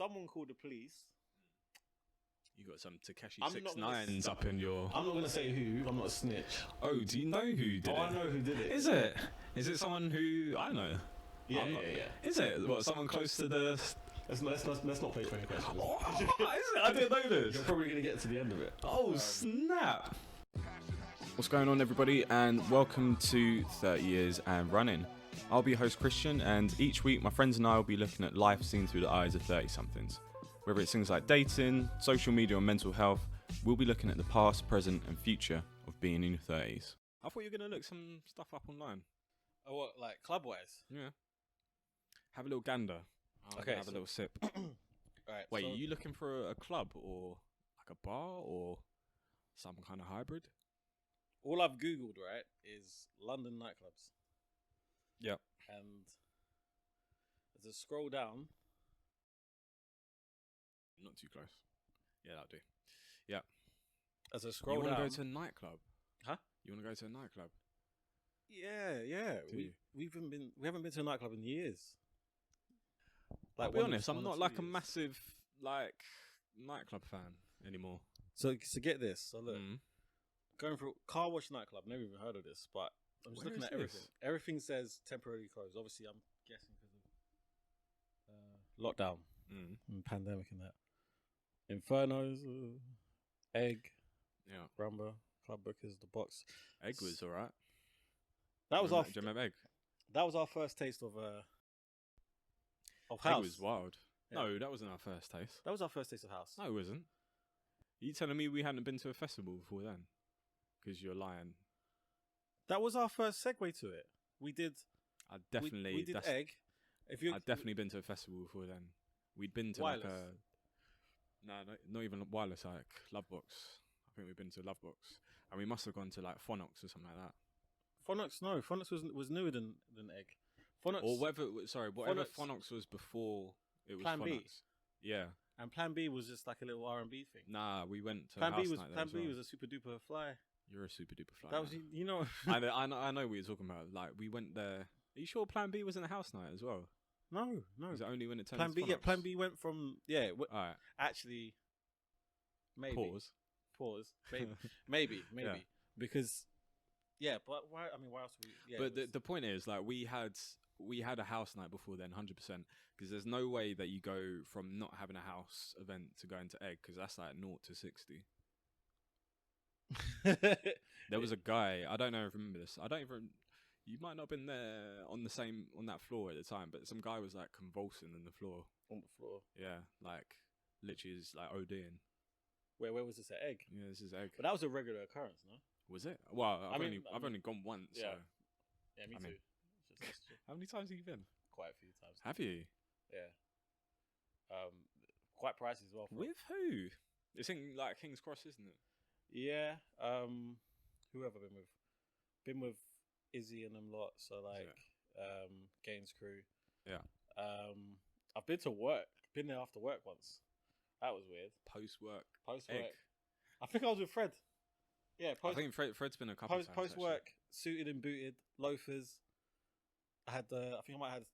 someone called the police. You got some Takeshi I'm not 6ix9s up in your... I'm not going to say who. I'm not a snitch. Oh, do you know who did it? I know who did it. Is it? Is it someone who I know? Yeah. Is it? What, someone close to the... Let's not play 20 questions. Oh, is it? I didn't know this. You're probably going to get to the end of it. Oh, snap. What's going on, everybody, and welcome to 30 Years and Running. I'll be your host, Christian, and each week my friends and I will be looking at life seen through the eyes of 30-somethings. Whether it's things like dating, social media, or mental health, we'll be looking at the past, present, and future of being in your 30s. I thought you were going to look some stuff up online. Oh, what, like club-wise? Yeah. Have a little gander. Okay. Have a little sip. Alright. Wait, are you looking for a club or like a bar or some kind of hybrid? All I've Googled, right, is London nightclubs. Yep. And as I scroll down... Not too close. Yeah, that'll do. Yeah. As I scroll down... You down... want to go to a nightclub? Huh? You want to go to a nightclub? Yeah. We haven't been to a nightclub in years. Like, I'll be honest, I'm not like a massive like nightclub fan anymore. So get this. So look, going for Car Wash nightclub. Never even heard of this, but I'm just looking at everything. Everything says temporarily closed. Obviously, I'm guessing because of lockdown and pandemic and that. Infernos, Egg, Rumba, Club Bookers, The Box. Egg was alright. That was do you remember Egg? That was our first taste of house. Egg was wild. Yeah. No, that wasn't our first taste. That was our first taste of house. No, it wasn't. Are you telling me we hadn't been to a festival before then? Because you're lying. That was our first segue to it. We did. I definitely. We did Egg. I'd definitely been to a festival before then. We'd been to wireless. Like a. No, not even wireless. Like Lovebox. I think we've been to Lovebox, and we must have gone to like Phonox or something like that. Phonox, no. Phonox was newer than Egg. Phonox, or whatever Phonox was before it was Plan Phonox. B. Yeah. And Plan B was just like a little R&B thing. Nah, we went to Plan house B was night Plan there B as well. was a super duper fly. You're a super duper fly. That was I know what you're talking about. Like we went there. Are you sure Plan B was in a house night as well? No. Was it only when it turned Plan B? Phonox? Yeah, Plan B went from All right. Actually, maybe pause. Maybe Yeah. because but why? I mean, why else? But the point is, like, we had a house night before then, 100%. Because there's no way that you go from not having a house event to going to Egg, because that's like 0 to 60. There was a guy. I don't know if you remember this. You might not have been there on that floor at the time, but some guy was like convulsing on the floor. Yeah, like literally is like ODing. Where was this at Egg? Yeah, this is Egg. But that was a regular occurrence, no? Was it? Well, I've only gone once. Yeah. So. Yeah, me too. How many times have you been? Quite a few times. Have you? Yeah. Quite pricey as well. With who? It's in like King's Cross, isn't it? Yeah. Who have I been with? Been with Izzy and them lot. So like, Gaines crew. Yeah. I've been to work. Been there after work once. That was weird. Post work. Egg. I think I was with Fred. Yeah. I think Fred's been a couple times. Post work, suited and booted, loafers. I think I might have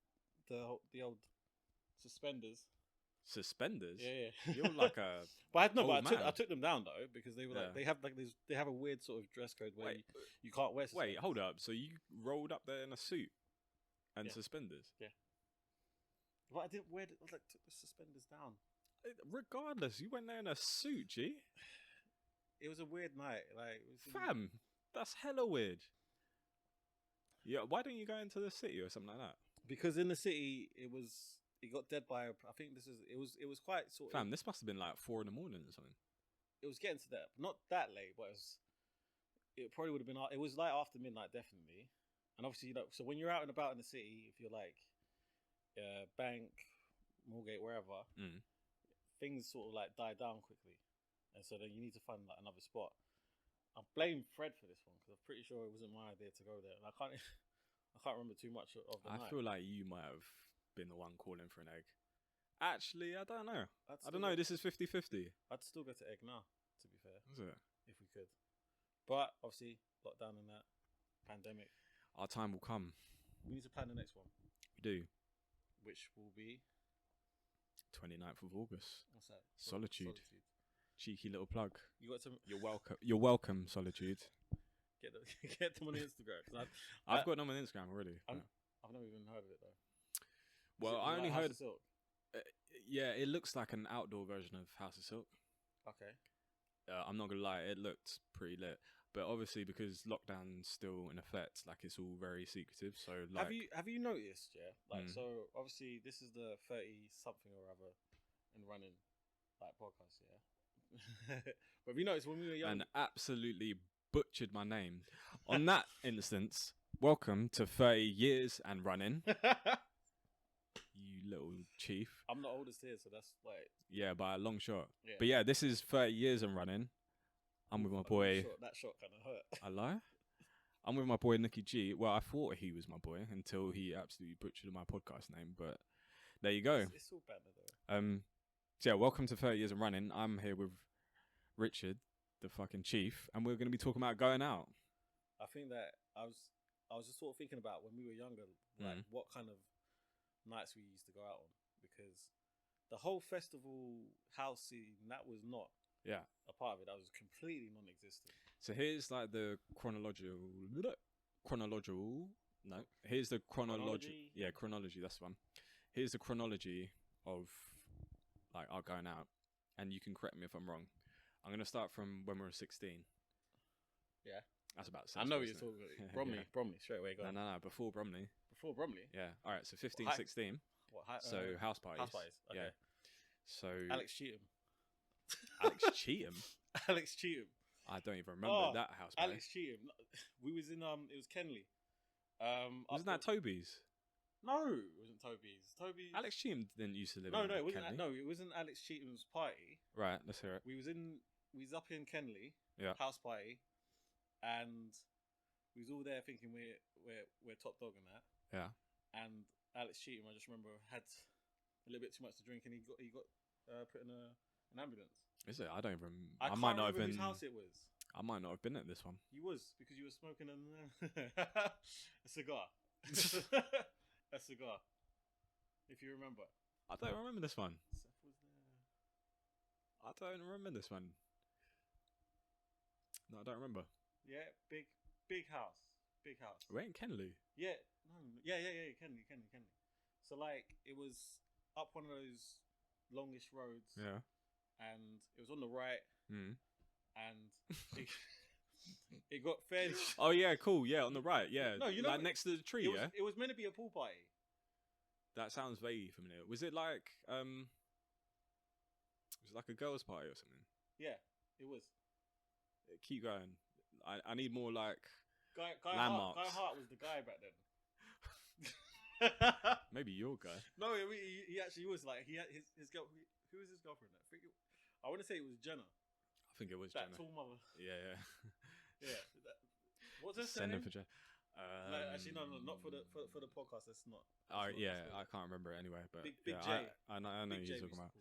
had the old suspenders. Suspenders? Yeah. You're like a. But I took them down though because they were like they have a weird sort of dress code where you can't wear suspenders. Wait, hold up. So you rolled up there in a suit and suspenders? Yeah. But I didn't wear. I took the suspenders down. Regardless, you went there in a suit, G. It was a weird night. Fam, that's hella weird. Yeah, why don't you go into the city or something like that? Because in the city, it got dead by. I think it was quite sort of. Fam, this must have been like 4 a.m. or something. It was getting to that, not that late, but it probably would have been. It was like after midnight, definitely. And obviously, so when you're out and about in the city, if you're like, Bank, Moorgate, wherever, things sort of like die down quickly, and so then you need to find like another spot. I blame Fred for this one because I'm pretty sure it wasn't my idea to go there, and I can't remember too much of the night. I feel like you might have been the one calling for an Egg. Actually, I don't know. I don't know. This is 50-50. I'd still go to Egg now, to be fair. Is it? If we could, but obviously lockdown and that pandemic. Our time will come. We need to plan the next one. We do. Which will be 29th of August. What's that? Solitude. Cheeky little plug. You got some. You're welcome. You're welcome, Solitude. Get them on Instagram. I've got them on Instagram already. I've never even heard of it though. Well, I only House heard. of Silk? Yeah, it looks like an outdoor version of House of Silk. Okay. I'm not gonna lie, it looked pretty lit, but obviously because lockdown's still in effect, like it's all very secretive. So, like, have you noticed? Yeah, like so. Obviously, this is the 30 something or other and running like podcast. Yeah, but have you noticed when we were young? And absolutely butchered my name. On that instance, welcome to 30 years and running. You little chief. I'm the oldest here, so that's like... Yeah, by a long shot. Yeah. But yeah, this is 30 years and running. I'm with my boy... That shot kind of hurt. I lie? I'm with my boy Nooky G. Well, I thought he was my boy until he absolutely butchered my podcast name, but there you go. It's all better though. So yeah, welcome to 30 years and running. I'm here with Richard, the fucking chief, and we're going to be talking about going out. I think that I was just sort of thinking about when we were younger, like what kind of nights we used to go out on, because the whole festival house scene, that was not a part of it. That was completely non-existent. So here's like the chronology. Here's the chronology. Yeah, chronology. That's the one. Here's the chronology of like our going out, and you can correct me if I'm wrong. I'm gonna start from when we were 16. Yeah, that's about. I know what you're talking about. Bromley, Bromley, straight away. Go No, before Bromley. Before Bromley? Yeah. All right, so 15, 16. So house parties. House parties, okay. Yeah. So... Alex Cheatham. Alex Cheatham? Alex Cheatham. I don't even remember that house party. Alex Cheatham. We was in, it was Kenley. Wasn't that Toby's? No, it wasn't Toby's. Alex Cheatham didn't used to live in it wasn't. Kenley. No, it wasn't Alex Cheatham's party. Right, let's hear it. We was up in Kenley, house party, and we was all there thinking we're top dog and that. Yeah. And Alex Cheatham, I just remember, had a little bit too much to drink, and he got put in an ambulance. Is it? I don't even. I might not have been. Whose house it was? I might not have been at this one. You was, because you were smoking a cigar. A cigar. If you remember. I don't remember this one. Seth was there. I don't remember this one. No, I don't remember. Yeah, big house. Big house. We're in Kenley. Yeah. No. Yeah. Kenley. So like, it was up one of those longish roads. Yeah. And it was on the right. Mm. And it got fairly... Oh yeah, cool. Yeah, on the right. Yeah. No, you know, like next to the tree. It was meant to be a pool party. That sounds vaguely familiar. Was it like was it like a girls' party or something? Yeah, it was. Keep going. I need more like Guy landmarks. Guy Hart was the guy back then. Maybe your guy. No, he actually was. Like, he had his girl. Who was his girlfriend? I want to say it was Jenna. I think it was that Jenna. tall mother. Yeah. Yeah. What's her Send name? her for Jenna. No, actually, no, not for the podcast. That's not. I can't remember it anyway. But Big yeah, J. I know Big you're J talking about.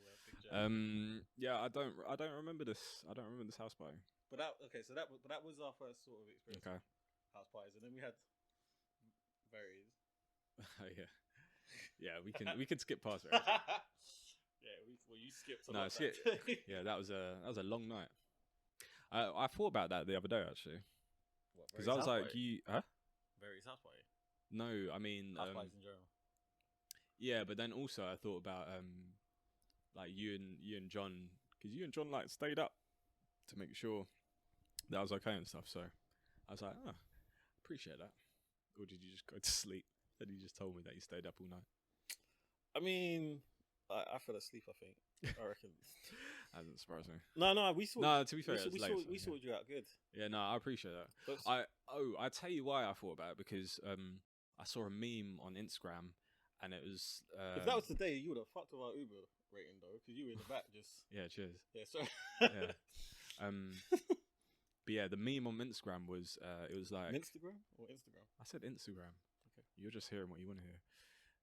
Yeah, I don't remember this. I don't remember this house party. But that was our first sort of experience. Okay. House parties, and then we had various. Yeah, we can skip past it. Yeah, you skipped. No, skip. Yeah, that was a long night. I thought about that the other day actually, because I was like, Various house party. No, I mean house parties in general. Yeah, but then also I thought about like you and John, because you and John like stayed up to make sure that I was okay and stuff. So I was like, appreciate that. Or did you just go to sleep? Then you just told me that you stayed up all night. I mean, I fell asleep, I think. I reckon. That doesn't surprise me. No, we saw. No, to be fair, we saw you out good. Yeah, no, I appreciate that. I tell you why I thought about it, because I saw a meme on Instagram, and it was. If that was today, you would have fucked with our Uber rating though, because you were in the back just. Yeah, cheers. Yeah, sorry. Yeah. But yeah, the meme on Instagram was it was like Instagram or Instagram. I said Instagram. Okay. You're just hearing what you want to hear.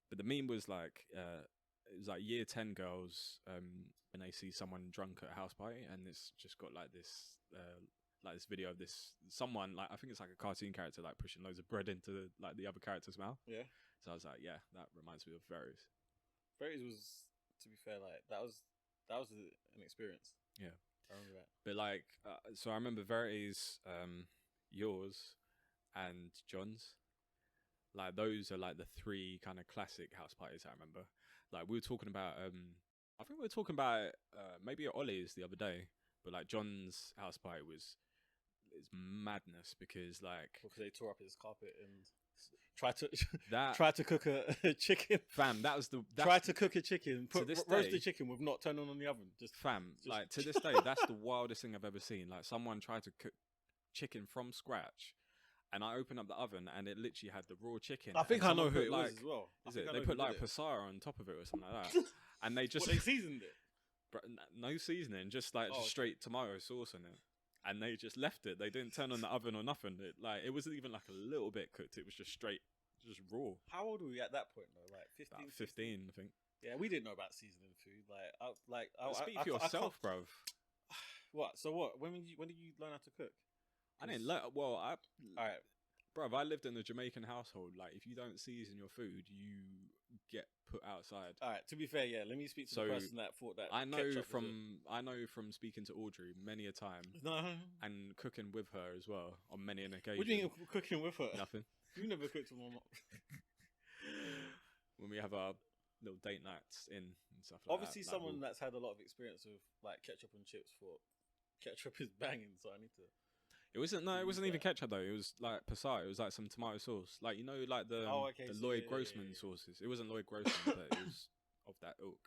But the meme was like it was like year 10 girls when they see someone drunk at a house party, and it's just got like this video of this someone, like I think it's like a cartoon character, like pushing loads of bread into like the other character's mouth. Yeah. So I was like, yeah, that reminds me of Varys. Varys was to be fair, like that was an experience. Yeah, I remember that. but like, so I remember Verity's, yours, and John's. Like those are like the three kind of classic house parties I remember. Like we were talking about, I think we were talking about maybe at Ollie's the other day, but like John's house party is madness because they tore up his carpet and tried to cook a chicken. Fam, tried to cook a chicken, roast the day, chicken with not turning on the oven. Just like to this day, that's the wildest thing I've ever seen. Like someone tried to cook chicken from scratch. And I opened up the oven, and it literally had the raw chicken. I think I know who it was as well. They put like pasara on top of it or something like that, and they just they seasoned it. No seasoning, just straight tomato sauce in it, and they just left it. They didn't turn on the oven or nothing. It wasn't even like a little bit cooked. It was just straight, just raw. How old were we at that point though? Like 15, about 15, I think. Yeah, we didn't know about seasoning food. Speak for yourself, bruv. What? So what? When did you learn how to cook? I didn't learn. Well, all right, bruv. I lived in a Jamaican household. Like, if you don't season your food, you get put outside. All right. To be fair, yeah. Let me speak to the person that thought that. I know from speaking to Audrey many a time. No. And cooking with her as well on many an occasion. What do you mean cooking with her? Nothing. You never cooked with my mom. When we have our little date nights in and stuff like Obviously, someone that's had a lot of experience with like ketchup and chips for ketchup is banging, so I need to. It wasn't even ketchup though. It was like pasar. It was like some tomato sauce, like like the Lloyd Grossman sauces. It wasn't Lloyd Grossman, but it was of that ilk.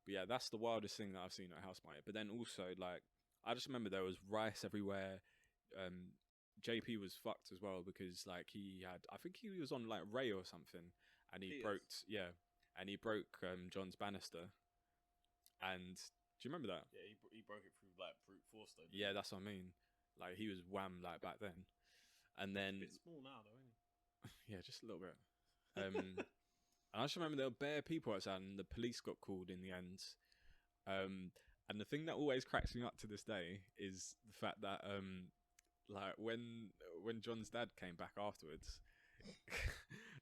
But yeah, that's the wildest thing that I've seen at a house party. But then also like I just remember there was rice everywhere. JP was fucked as well because like I think he was on like Ray or something, and he broke John's banister. And do you remember that? Yeah, he broke it through like brute force though. Yeah, that's what I mean. Like he was wham like back then, and then it's a bit small now though, isn't he? Yeah, just a little bit. And I just remember there were bare people outside, and the police got called in the end. And the thing that always cracks me up to this day is the fact that like when John's dad came back afterwards,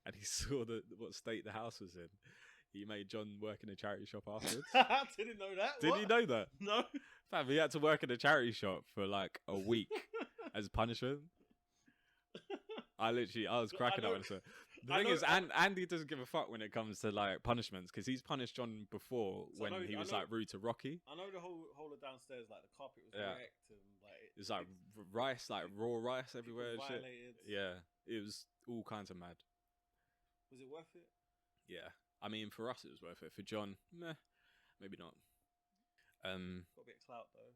and he saw what state the house was in. He made John work in a charity shop afterwards. Didn't know that. Did you know that? No. Fam, he had to work in a charity shop for like a week as punishment. I was cracking up when I said. The thing is, Andy doesn't give a fuck when it comes to like punishments because he's punished John before when he was like rude to Rocky. I know the whole of downstairs, like the carpet was wrecked and like it's like rice, like raw rice everywhere. And shit. Violated. Yeah, it was all kinds of mad. Was it worth it? Yeah. I mean, for us, it was worth it. For John, meh, maybe not. Got a bit of clout though.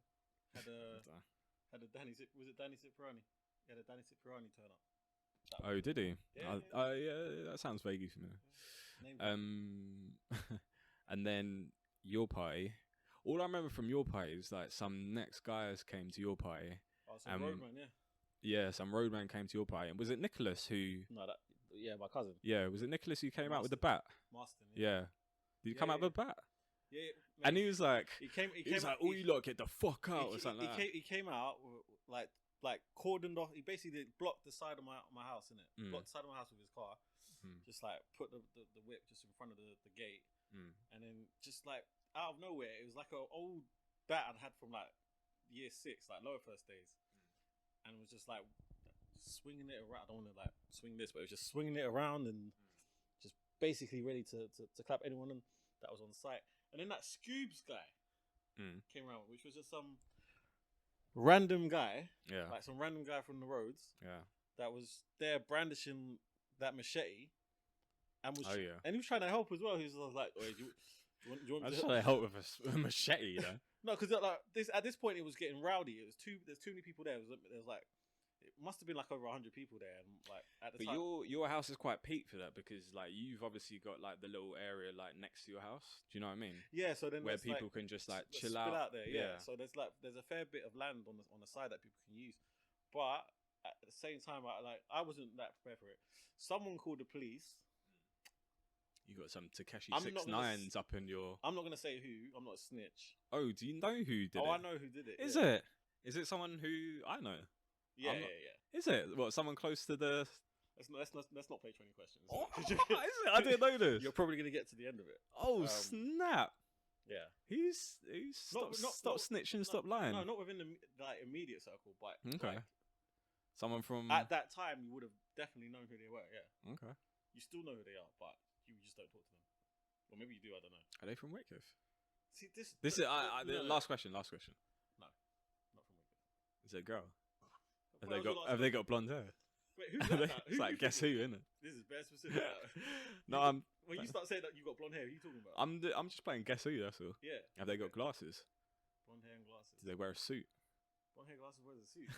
Had a Danny Zip. Was it Danny Cipriani? He had a Danny Cipriani turn up. Oh, did he? Yeah. Yeah, that sounds vaguely familiar. And then your party. All I remember from your party is like some next guys came to your party. Oh, some roadman, yeah. Yeah, some roadman came to your party. And was it Nicholas who? No, yeah, my cousin. Yeah, was it Nicholas who came out with the bat? Marston. Yeah. Did he come out with a bat? Yeah. And he was like, he came like, "Oh, you lot get the fuck out," or something like that. He came out like cordoned off. He basically blocked the side of my house, innit? Blocked the side of my house with his car. Just like put the whip just in front of the gate, and then just like out of nowhere, it was like an old bat I'd had from like year 6, like lower first days, and it was just like swinging it around. I don't want to like swing this, but it was just swinging it around and just basically ready to clap anyone that was on site. And then that Scoobs guy came around, which was just some random guy, like some random guy from the roads, that was there brandishing that machete, and and he was trying to help as well. He was like, "Oh, do you want me to help with a machete?" You know? No, because like at this point it was getting rowdy. There's too many people there. There's like. It must have been like over 100 people there, and like at the time. But your house is quite peak for that because like you've obviously got like the little area like next to your house. Do you know what I mean? Yeah. So then where people can just like chill out there. Yeah. So there's a fair bit of land on the side that people can use, but at the same time, I wasn't that prepared for it. Someone called the police. You got some Takeshi 6ix9ine up in your. I'm not gonna say who. I'm not a snitch. Oh, do you know who did it? Oh, I know who did it. Is it? Is it someone who I know? Yeah. Is it? What, someone close to the Let's not play 20 questions. Oh, I didn't know this. You're probably gonna get to the end of it. Oh snap! Yeah. He's stop snitching, stop lying. No, not within the immediate circle, but okay. Someone from at that time you would have definitely known who they were. Yeah. Okay. You still know who they are, but you just don't talk to them. Or maybe you do. I don't know. Are they from Wycliffe? See this is last question. Last question. No, not from Wycliffe. Is it a girl? Have they got blonde hair? Wait, who's that? It's like guess who, isn't it? This is very specific. No, when you start saying that you got blonde hair, who are you talking about? I'm just playing guess who. That's all. Yeah. Have they got glasses? Blonde hair and glasses. Do they wear a suit? Blonde hair, glasses, wears a suit.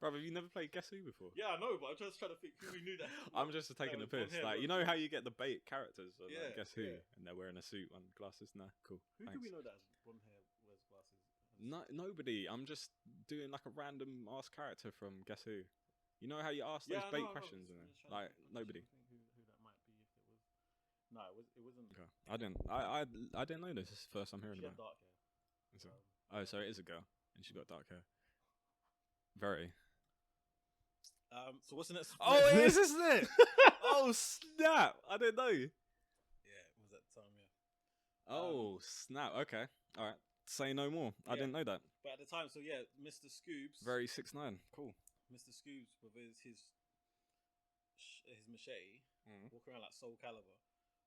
Brother, have you never played Guess Who before? Yeah, I know, but I'm just trying to think who we knew that. I'm just taking the piss. Like, you know how you get the bait characters on like, Guess Who? Yeah. And they're wearing a suit and glasses? Nah, cool. Who Thanks. do we know that has blonde hair, wears glasses? Nobody. I'm just doing like a random ask character from Guess Who. You know how you ask those bait questions? Like, nobody. Who that might be if it was... No, it wasn't... Okay. I didn't know this. This is the first I'm hearing about it. Dark hair. So it is a girl. And she got dark hair. Very. So what's the next? Oh, it is, isn't it? Oh snap! I didn't know. Yeah, it was that time. Yeah. Oh snap! Okay, all right. Say no more. I didn't know that. But at the time, so yeah, Mr. Scoobs. Very 6'9". Cool. Mr. Scoobs with his machete, walking around like Soul Calibur,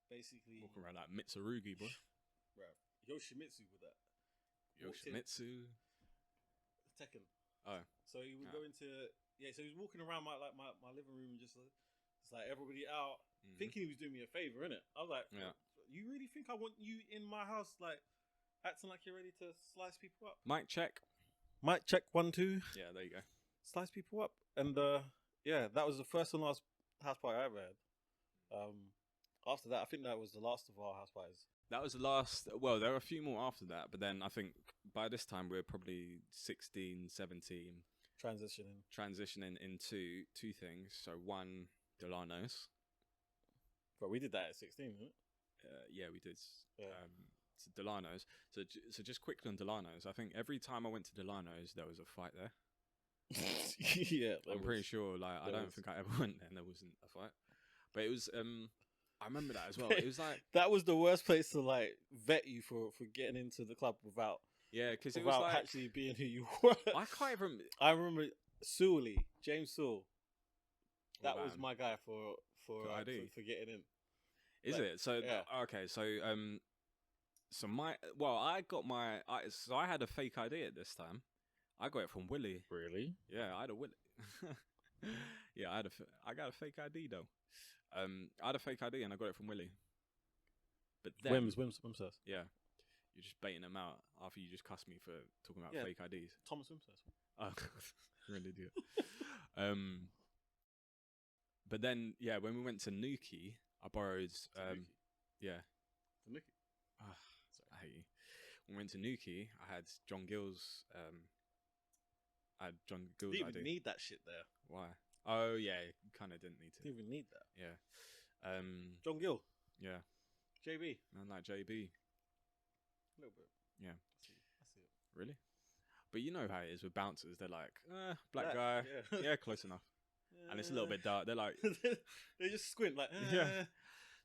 basically. Walking around like Mitsurugi, boy. Right. Yoshimitsu with that. Yoshimitsu. Tekken. Oh. So he would go into. Yeah, so he was walking around my living room and just like everybody out, thinking he was doing me a favor, innit? I was like, you really think I want you in my house, like acting like you're ready to slice people up? Mic check. Mic check 1 2. Yeah, there you go. Slice people up, and yeah, that was the first and last house party I ever had. After that, I think that was the last of our house parties. That was the last. Well, there were a few more after that, but then I think by this time we were probably 16, 17. Transitioning into two things. So one, Delano's. But we did that at 16, didn't it? Yeah, we did. Yeah. So Delano's. So just quickly on Delano's. I think every time I went to Delano's, there was a fight there. Yeah, I'm pretty sure. Like, I don't think I ever went there and there wasn't a fight. But it was. I remember that as well. It was like that was the worst place to like vet you for getting into the club without. Yeah, because it was like actually being who you were. I can't even. I remember James Sewell. That was my guy for getting in. Is it? So okay, so I had a fake ID at this time. I got it from Willie. Really? Yeah, I had a Willie. Yeah, I got a fake ID though. I had a fake ID and I got it from Willie. But then Wims. Yeah. You're just baiting them out after you just cussed me for talking about fake IDs. Thomas Wimsass. Oh, you're an idiot. But then, yeah, when we went to Nooky, I borrowed. Yeah. To Nooky. I hate you. When we went to Nooky, I had John Gill's. I had John Gill's didn't ID. even need that shit there. Why? Oh yeah, you kind of didn't need to. Didn't even need that. Yeah. John Gill. Yeah. JB. Man, like JB. A little bit. Yeah. I see it. Really? But you know how it is with bouncers. They're like, black guy. Yeah, close enough. And it's a little bit dark. They're like, they just squint like, yeah.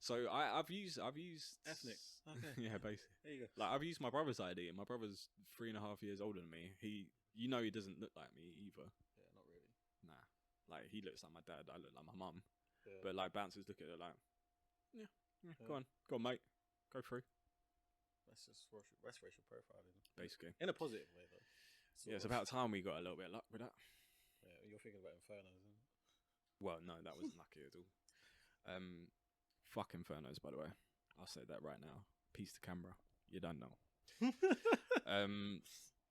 So I've used ethnic. Okay. Yeah, basically. There you go. Like I've used my brother's ID, and my brother's 3.5 years older than me. He doesn't look like me either. Yeah, not really. Nah. Like he looks like my dad. I look like my mum. Yeah. But like bouncers look at it like, go on, mate, go through. That's just racial profiling. Basically. In a positive way, though. Yeah, it's about time we got a little bit of luck with that. Yeah, you're thinking about Infernos, isn't it? Well, no, that wasn't lucky at all. Fuck Infernos, by the way. I'll say that right now. Peace to Canberra. You don't know. I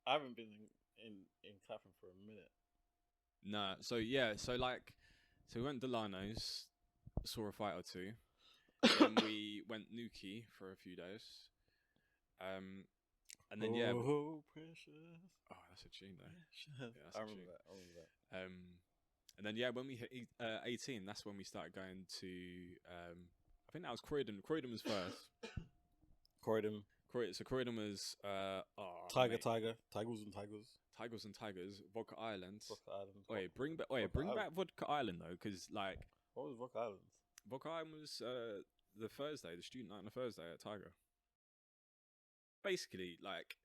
haven't been in Clapham for a minute. No, so we went Delano's, saw a fight or two. Then we went Nooky for a few days. And then Precious. Oh, that's a tune though. Yeah, I remember that. And then when we hit 18, that's when we started going to. I think that was Croydon. Croydon was first. Croydon. So Croydon was. mate. Tigers and Tigers. Tigers and Tigers, Vodka Island. Vodka Island. Wait, bring back Vodka Island though, because like What was Vodka Island? Vodka Island was the Thursday, the student night on a Thursday at Tiger. Basically, like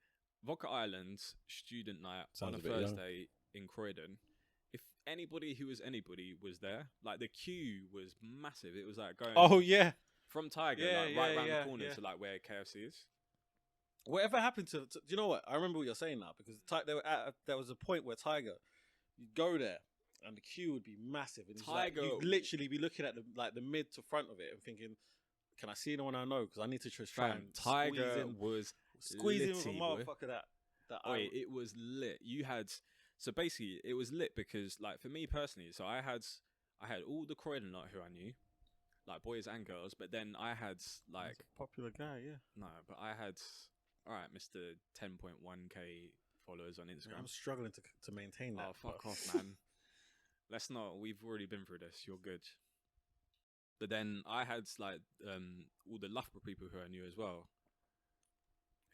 Vodka Island student night Sounds on a Thursday in Croydon. If anybody who was anybody was there, like the queue was massive. It was like going from Tiger, right around the corner to like where KFC is. Whatever happened to do you know what? I remember what you're saying now because there was a point where Tiger, you'd go there and the queue would be massive. And Tiger, you'd literally be looking at the mid to front of it and thinking, can I see anyone I know? Because I need to just try and Tiger was squeezing with a litty, motherfucker it was lit. You had so basically it was lit because like for me personally, so I had all the Croydon lot who I knew, like boys and girls, but then I had like a popular guy, no, but I had Mr. 10.1k followers on Instagram. I'm struggling to maintain that. Oh fuck off, man. Let's not. We've already been through this. You're good. But then I had like all the Loughborough people who I knew as well,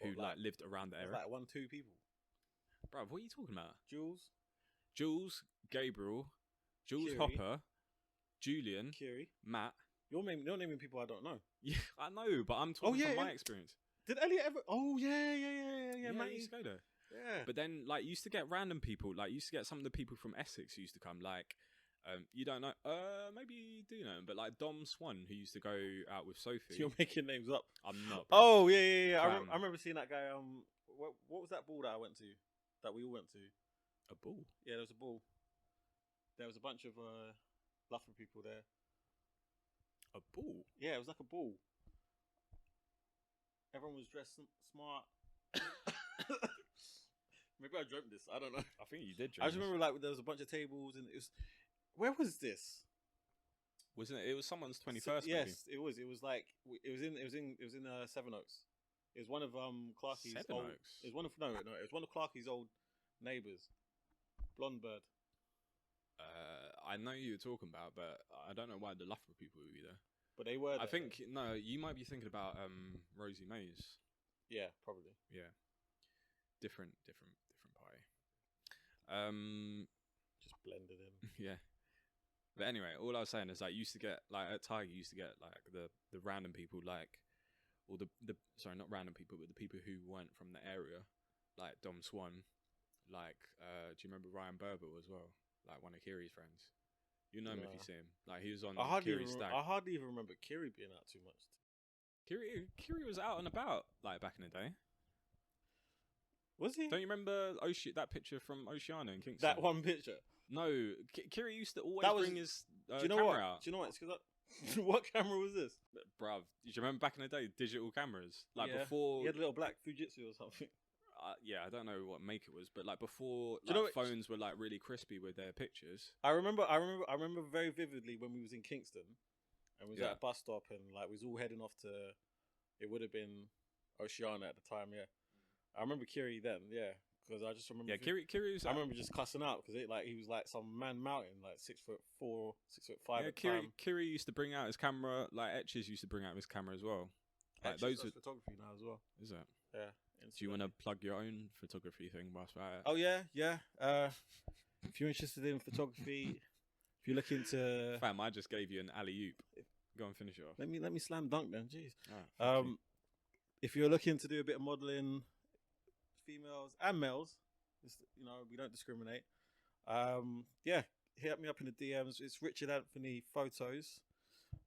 who like lived around the area. Like 1-2 people. Bro, what are you talking about? Jules, Gabriel, Jules Kiri. Hopper, Julian, Kiri, Matt. You're naming people I don't know. Yeah, I know, but I'm talking from my experience. Did Elliot ever? Oh yeah. Matt used to go there. Yeah. But then, like, used to get random people. Like, used to get some of the people from Essex who used to come. Like, you don't know. Maybe you do know him, but like Dom Swan, who used to go out with Sophie. So you're making names up. I'm not. Bro. Oh yeah. I remember seeing that guy. What was that ball that I went to? That we all went to. A ball. Yeah, there was a ball. There was a bunch of Loughborough people there. A ball. Yeah, it was like a ball. Everyone was dressed smart. Maybe I dreamt this. I don't know. I think you did. I just remember like there was a bunch of tables and it was. Where was this? Wasn't it? It was someone's 21st. Yes, it was. It was like it was in Seven Oaks. It was one of Clarky's Seven old. Oaks? It was one of It was one of Clarky's old neighbours. Blonde bird. I know who you're talking about, but I don't know why the Loughborough people would be there. But they were. I think no. You might be thinking about Rosie Mays. Yeah, probably. Yeah, different party. Just blended in. Yeah. But anyway, all I was saying is like used to get like at Tiger used to get like the random people like, or the sorry, not random people, but the people who weren't from the area, like Dom Swan, like do you remember Ryan Burble as well? Like one of Kiri's friends. You know him if you see him. Like he was on Kiri's stack. I hardly even remember Kiri being out too much. Kiri was out and about like back in the day. Was he? Don't you remember that picture from Oceana in Kingston? That one picture. No, Kiri used to always bring his camera out. Do you know what? It's because what camera was this? Bruv, do you remember back in the day, digital cameras? Like before... He had a little black Fujitsu or something. Yeah, I don't know what make it was, but like before phones were like really crispy with their pictures. I remember very vividly when we was in Kingston and we was at a bus stop and like we was all heading off to, it would have been Oceana at the time, yeah. I remember Kiri then, yeah. Because I just remember. Yeah, Kiri was. I remember just cussing out because he was like some man mountain, like 6'4", 6'5". Yeah, Kiri used to bring out his camera. Like Etches used to bring out his camera as well. Like Etches does photography now as well. Is it? Yeah. Do you want to plug your own photography thing whilst we're at it? Oh yeah. If you're interested in photography, if you're looking to. Fam, I just gave you an alley oop. Go and finish it off. Let me slam dunk then. Jeez. Right, if you're looking to do a bit of modelling. Females and males, we don't discriminate. Hit me up in the DMs. It's Richard Anthony Photos.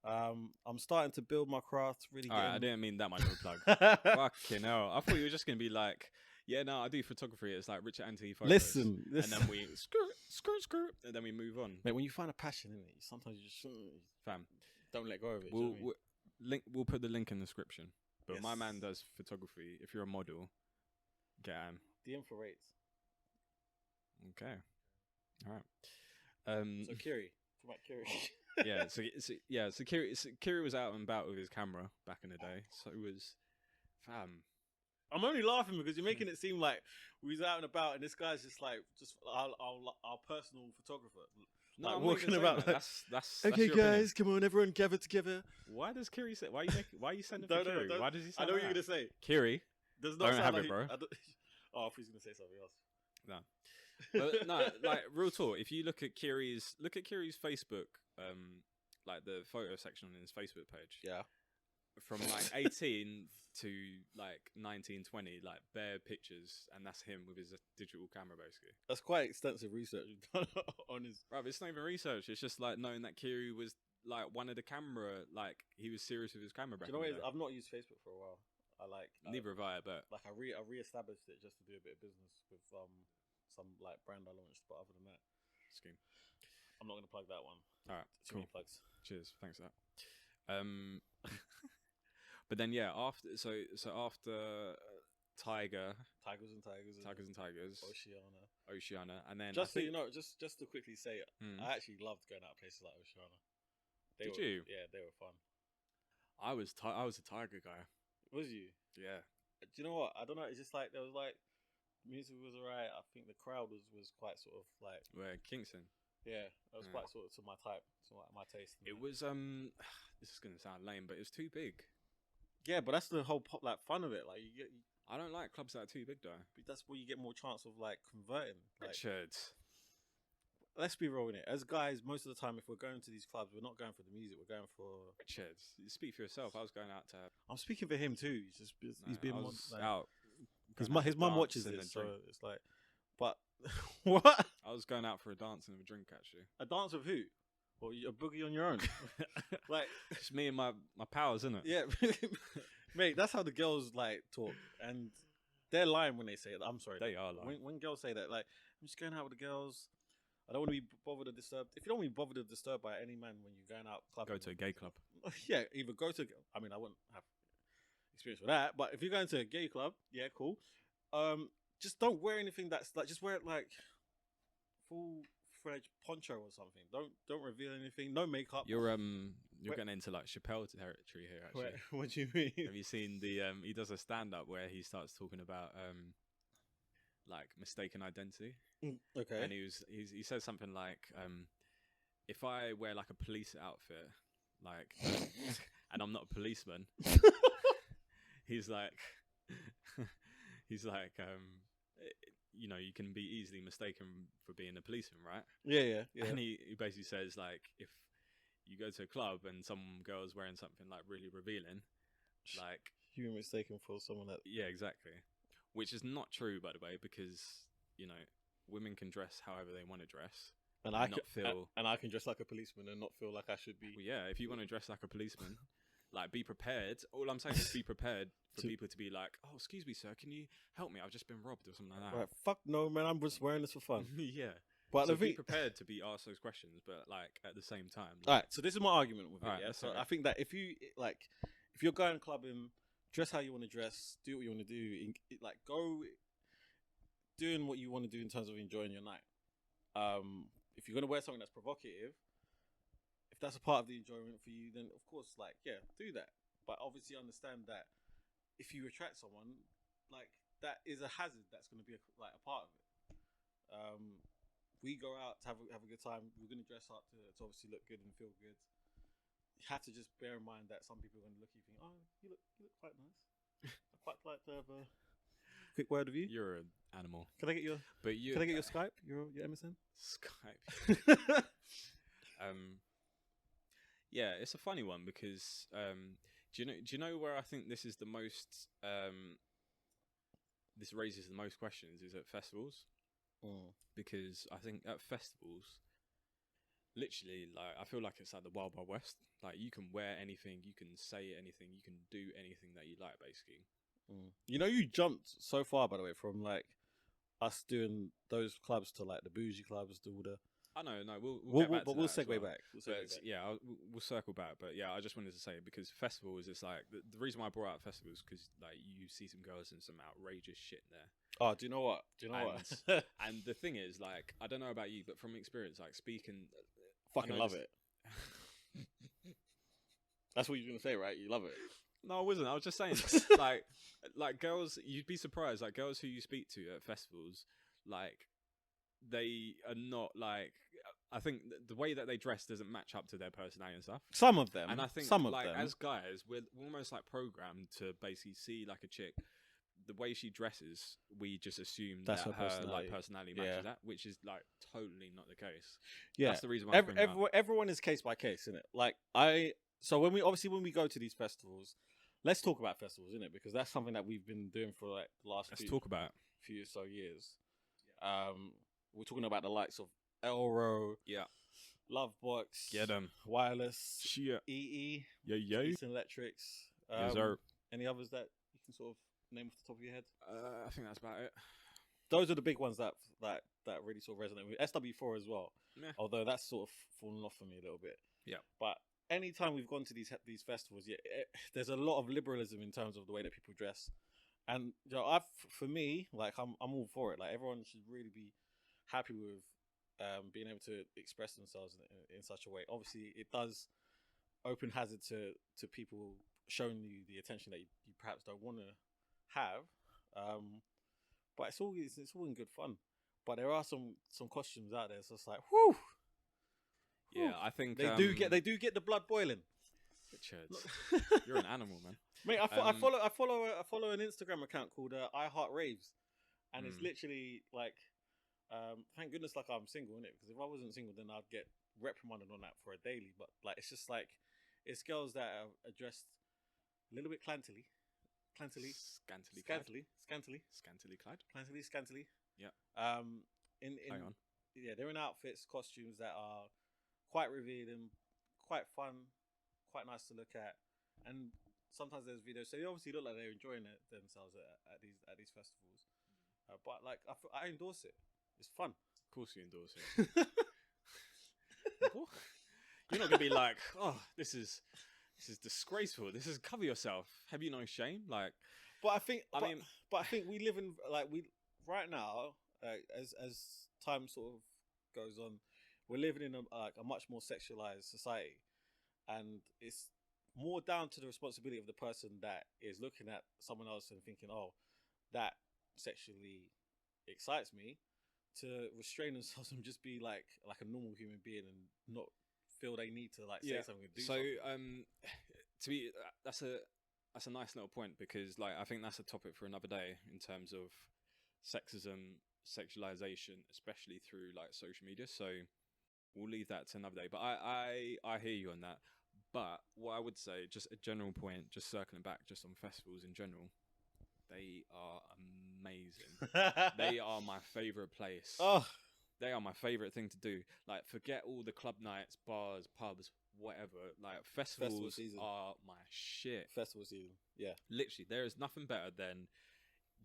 I'm starting to build my craft. Really. Alright, I didn't mean that much of a plug. Fucking hell! I thought you were just gonna be like, yeah, no, I do photography. It's like Richard Anthony Photos. Listen, and then we skirt, and then we move on. Mate, when you find a passion in it, sometimes you just don't let go of it. We'll put the link in the description. But Yes. my man does photography. If you're a model. Get him. DM for rates. Okay. All right. So Kiri. Talk about Kiri. So Kiri was out and about with his camera back in the day. So it was, fam. I'm only laughing because you're making it seem like we was out and about, and this guy's just our personal photographer. No, like I'm walking about. Like, that's okay, your guys, opinion. come on, everyone, gather together. Why does Kiri say? Why are you sending for Kiri? Why does he say? I know what you're gonna say. Kiri. Does not don't sound have like it, bro. Oh, I thought he was gonna say something else. No, but no, like real talk. If you look at Kiri's Facebook, like the photo section on his Facebook page, Yeah. from like 18 to like 19, 20, like bare pictures, and that's him with his digital camera basically. That's quite extensive research you've done on his. Right, but it's not even research. It's just like knowing that Kiri was like one of the camera, like he was serious with his camera back. Do you know in what? the day. I've not used Facebook for a while. I like Neither have I, but like I re-established it just to do a bit of business with some like brand I launched. But other than that, scheme. I'm not gonna plug that one. All right, Too cool. many plugs. Cheers, thanks for that. But then yeah, after Tiger, Tigers and Tigers, Oceana, and then just so you know, just to quickly say it, Mm. I actually loved going out places like Oceana. Did you? Yeah, they were fun. I was a Tiger guy. Was you? Yeah. Do you know what? I don't know. It's just like there was like music was alright. I think the crowd was quite sort of like Where Kingston. yeah, that was quite sort of to my type, to my taste. It was this is gonna sound lame, but it was too big. Yeah, but that's the whole like fun of it. Like you get, I don't like clubs that are too big though. that's where you get more chance of like converting. Like, Richard. let's be real in it. As guys, most of the time, if we're going to these clubs, we're not going for the music. We're going for. Richard, speak for yourself. I was going out to. I'm speaking for him too. He's been out. His mum watches and this, a so drink. it's like, but what? I was going out for a dance and a drink actually. A dance with who? Or a boogie on your own? Like It's me and my pals, isn't it? yeah, mate. That's how the girls like talk, and they're lying when they say it. I'm sorry, They are lying. When girls say that, like I'm just going out with the girls. I don't want to be bothered or disturbed. If you don't want to be bothered or disturbed by any man when you're going out clubbing, Go to a gay club. yeah, either go to. I mean, I wouldn't have experience with that, but if you're going to a gay club, yeah, cool. Just don't wear anything that's like. Just wear it like full-fledged poncho or something. Don't reveal anything. No makeup. You're getting into like Chappelle territory here. Actually, What do you mean? have you seen the he does a stand-up where he starts talking about like mistaken identity, Okay. and he says something like if I wear like a police outfit, like, and I'm not a policeman, he's like you know, you can be easily mistaken for being a policeman, right? Yeah. And he basically says like, if you go to a club and some girl's wearing something like really revealing, like You were mistaken for someone that. yeah, exactly, which is not true, by the way, because you know women can dress however they want to dress, And I can dress like a policeman and not feel like I should be. well, yeah, if you want to dress like a policeman, like be prepared. All I'm saying is be prepared for people to be like, oh, excuse me, sir, can you help me? I've just been robbed or something like that. Right, fuck no, man. I'm just wearing this for fun. Yeah. But So the be thing, prepared to be asked those questions, but like at the same time. all right. So this is my argument with it. Alright, Yeah. that's So alright. I think that if you're going clubbing, dress how you want to dress, do what you want to do, like go doing what you want to do in terms of enjoying your night. If you're gonna wear something that's provocative, if that's a part of the enjoyment for you, then of course, like, yeah, do that. But obviously, understand that if you attract someone, like that is a hazard that's going to be a part of it. We go out to have a good time. We're going to dress up to obviously look good and feel good. You have to just bear in mind that some people are going to look at you and think, oh, you look quite nice. I'd quite like to have a quick word with you. You're an animal. Can I get your Skype? Your MSN? Skype. Yeah, it's a funny one because do you know where I think this is the most this raises the most questions is at festivals. Because I think at festivals, literally, like I feel like it's like the Wild Wild West. Like you can wear anything, you can say anything, you can do anything that you like, basically. You know, you jumped so far, by the way, from like us doing those clubs to like the bougie clubs, to all the. I know, we'll We'll segue segue back. Yeah, we'll circle back. But yeah, I just wanted to say because festivals is like the reason why I brought out festivals because like you see some girls and some outrageous shit there. Oh, do you know what? what? And the thing is, like, I don't know about you, but from experience, like speaking, fucking love it. That's what you're gonna say, right? You love it. No, I wasn't. I was just saying, like girls. You'd be surprised, like girls who you speak to at festivals, like they are not like. I think the way that they dress doesn't match up to their personality and stuff. Some of them, and I think some of like them. As guys, we're almost like programmed to basically see like a chick the way she dresses, we just assume That's that her personality. personality matches that, which is like totally not the case. Yeah, that's the reason why. Everyone is case by case, isn't it? Like so when we go to these festivals, let's talk about festivals, isn't it? Because that's something that we've been doing for like the last few or so years. We're talking about the likes of Elro, Lovebox, Get 'em, Wireless, Shia, EE, yeah, Eastern Electrics. Any others that you can sort of name off the top of your head? I think that's about it. Those are the big ones that really sort of resonate with SW4 as well. Yeah. Although that's sort of fallen off for me a little bit. Yeah. But anytime we've gone to these festivals, there's a lot of liberalism in terms of the way that people dress, and you know, for me, like I'm all for it. Like everyone should really be happy with being able to express themselves in such a way. Obviously, it does open hazard to people showing you the attention that you perhaps don't want to have. But it's all in good fun. But there are some costumes out there, so it's like, whew. Yeah, I think they do get the blood boiling. Richard, you're an animal, man. Mate, I follow an Instagram account called I Heart Raves, and it's literally like, thank goodness, like I'm single, innit? Because if I wasn't single, then I'd get reprimanded on that for a daily. But like, it's just like, it's girls that are dressed a little bit scantily clad. Yeah. They're in outfits, costumes that are quite revealing, quite fun, quite nice to look at, and sometimes there's videos. So they obviously look like they're enjoying themselves at these festivals. But like, I endorse it. It's fun. Of course, you endorse it. You're not gonna be like, oh, this is disgraceful. This is, cover yourself. Have you no shame? Like, but I think we live in right now, as time sort of goes on, we're living in a much more sexualized society, and it's more down to the responsibility of the person that is looking at someone else and thinking, oh, that sexually excites me, to restrain themselves and just be like a normal human being and not feel they need to say something and do something. To be that's a nice little point, because like I think that's a topic for another day in terms of sexism, sexualization, especially through like social media. So we'll leave that to another day. But I hear you on that. But what I would say, just a general point, just circling back, just on festivals in general, they are amazing. They are my favorite place. Oh, they are my favorite thing to do. Like, forget all the club nights, bars, pubs, whatever. Like, festivals are my shit. Festival season, yeah. Literally, there is nothing better than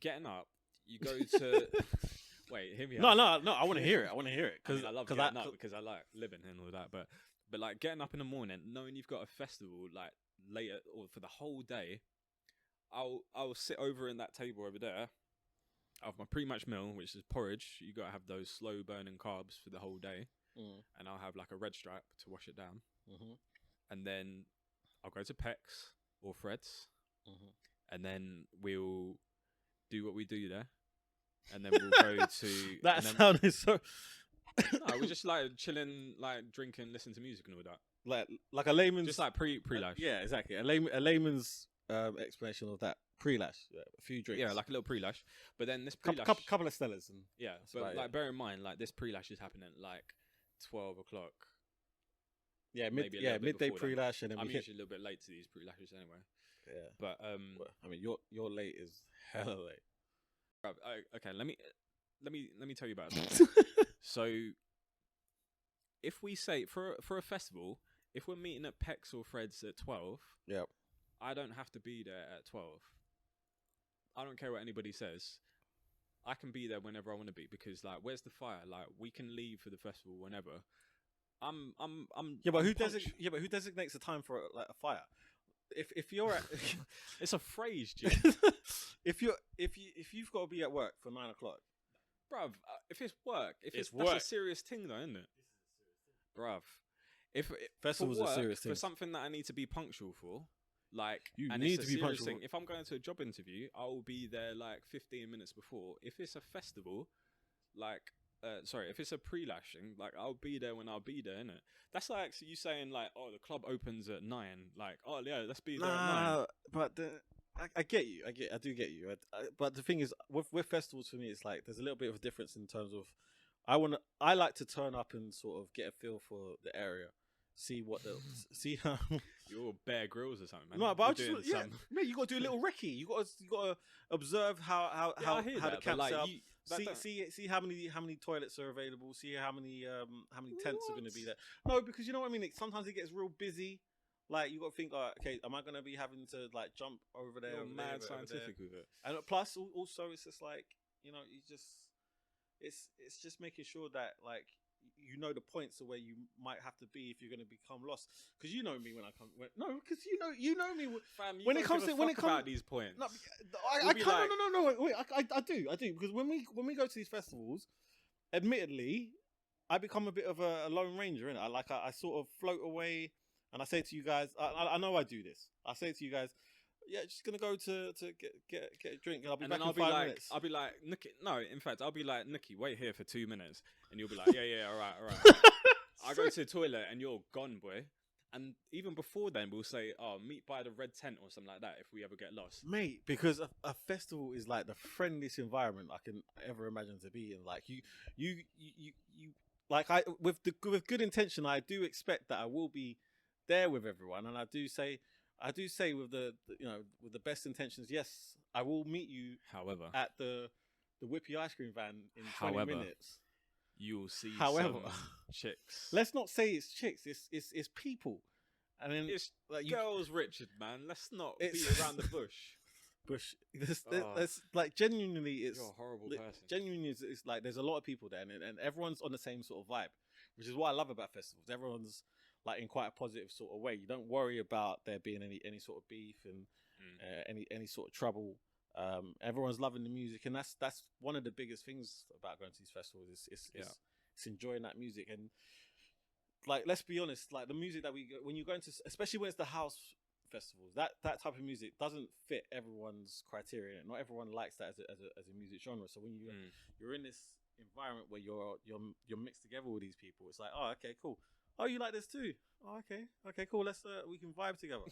getting up. You go to. Wait, hear me out. No. I want to hear it. Because I love getting up, because I like living and all that. But like getting up in the morning, knowing you've got a festival like later or for the whole day, I'll sit over in that table over there. I'll have my pre-match meal, which is porridge. You gotta have those slow burning carbs for the whole day, and I'll have like a red stripe to wash it down, and then I'll go to Pecs or Fred's, and then we'll do what we do there, and then we'll go to that sounded so. No, we're just like chilling, like drinking, listening to music and all that. Like a layman's, just like pre-lash. Yeah, exactly. A layman's explanation of that pre-lash. Yeah, a few drinks. Yeah, like a little pre-lash. But then this pre-lash, couple of Stellas, and yeah. But like, bear in mind, like this pre-lash is happening at like 12 o'clock. Yeah, midday pre-lash, and then I'm usually a little bit late to these pre-lashes anyway. Yeah, but well, I mean, your late is hella late. Okay, let me tell you about it. So, if we say for a festival, if we're meeting at Pecs or Fred's at 12, yep, I don't have to be there at 12. I don't care what anybody says. I can be there whenever I want to be, because like, where's the fire? Like, we can leave for the festival whenever. Yeah, but who designates the time for like a fire? If you're at, it's a phrase, Jim. if you've got to be at work for 9 o'clock. Bruv, if it's work, that's a serious thing though, isn't it? Bruv, festivals are serious thing. For something that I need to be punctual for, like, you need to be punctual. Thing. If I'm going to a job interview, I'll be there like 15 minutes before. If it's a festival, like, if it's a pre-lashing, like, I'll be there when I'll be there, innit? That's like you saying like, oh, the club opens at 9, like, oh yeah, let's be there at 9. But I get you. I do get you. But the thing is, with festivals for me, it's like there's a little bit of a difference in terms of I like to turn up and sort of get a feel for the area, see how. You're Bear Grylls or something, man. No, but I just some... mate, you got to do a little recce. You got to observe how the camp's set up. See how many toilets are available. See how many tents are going to be there. No, because you know what I mean. Sometimes it gets real busy. Like you got to think, okay, am I going to be having to like jump over there? You're mad scientific with it. And plus, also, it's just like it's just making sure that like you know the points of where you might have to be if you're going to become lost. Because you know me when I come. Because you know me Fam, when it comes about these points. No, I can't. No. Wait, I do because when we go to these festivals, admittedly, I become a bit of a lone ranger, innit? I sort of float away. And I say to you guys, I know I do this. I say to you guys, yeah, just gonna go to get a drink, and I'll be back in 5 minutes. I'll be like, Nooky. No, in fact, I'll be like, Nooky, wait here for 2 minutes, and you'll be like, yeah, all right. I go to the toilet, and you're gone, boy. And even before then, we'll say, meet by the red tent or something like that if we ever get lost, mate. Because a festival is like the friendliest environment I can ever imagine to be in. Like you like with good intention, I do expect that I will be there with everyone, and I do say with with the best intentions, yes, I will meet you. However, at the Whippy ice cream van in 20 minutes, you will see. However, some chicks. Let's not say it's chicks. It's people, and then it's like girls, Richard, man. Let's not beat around the bush. There's like genuinely, it's you're a horrible person. Genuinely, it's like there's a lot of people there, and everyone's on the same sort of vibe, which is what I love about festivals. Everyone's like in quite a positive sort of way. You don't worry about there being any sort of beef and any sort of trouble. Everyone's loving the music, and that's one of the biggest things about going to these festivals. It's enjoying that music, and like let's be honest, like the music that when you're going to, especially when it's the house festivals, that type of music doesn't fit everyone's criteria. Not everyone likes that as a music genre. So when you're in this environment where you're mixed together with these people, it's like, oh, okay, cool. Oh, you like this too? Oh, okay, cool. Let's we can vibe together.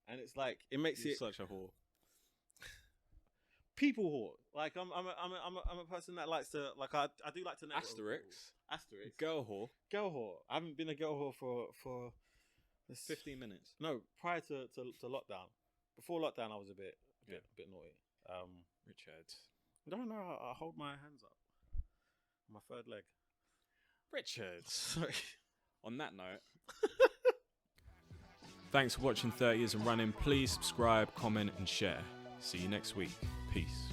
And it's like it makes it such a whore. People whore. Like I'm a person that likes to like I do like to network. Asterisk. Girl whore. I haven't been a girl whore for 15 minutes. No, prior to lockdown. Before lockdown, I was a bit naughty. Richard. No, I hold my hands up. My third leg. Richard. Sorry. On that note, thanks for watching 30 Years and Running. Please subscribe, comment, and share. See you next week. Peace.